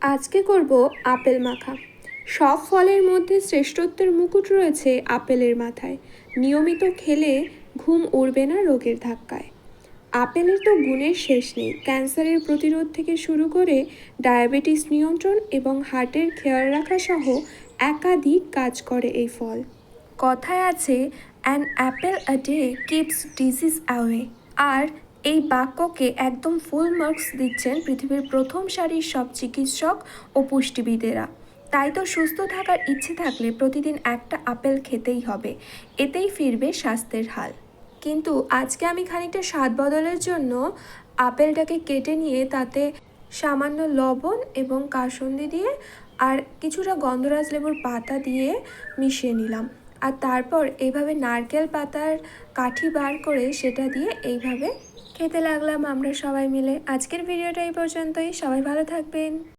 আজকে করব আপেল মাখা। সব ফলের মধ্যে শ্রেষ্ঠত্বের মুকুট রয়েছে আপেলের মাথায়। নিয়মিত খেলে ঘুম উড়বে না রোগের ধাক্কায়। আপেলের তো গুণের শেষ নেই, ক্যান্সারের প্রতিরোধ থেকে শুরু করে ডায়াবেটিস নিয়ন্ত্রণ এবং হার্টের খেয়াল রাখা সহ একাধিক কাজ করে এই ফল। কথায় আছে, an apple a day keeps disease away. আর এই বাক্যকে একদম ফুল মার্কস দিচ্ছেন পৃথিবীর প্রথম সারির সব চিকিৎসক ও পুষ্টিবিদেরা। তাই তো সুস্থ থাকার ইচ্ছে থাকলে প্রতিদিন একটা আপেল খেতেই হবে, এতেই ফিরবে স্বাস্থ্যের হাল। কিন্তু আজকে আমি খানিকটা স্বাদ বদলের জন্য আপেলটাকে কেটে নিয়ে তাতে সামান্য লবণ এবং কাসুন্দি দিয়ে আর কিছুটা গন্ধরাজ লেবুর পাতা দিয়ে মিশিয়ে নিলাম। আর তারপর এইভাবে নারকেল পাতার কাঠি বার করে সেটা দিয়ে এইভাবে খেতে লাগলাম আমরা সবাই মিলে। আজকের ভিডিওটা এই পর্যন্তই। সবাই ভালো থাকবেন।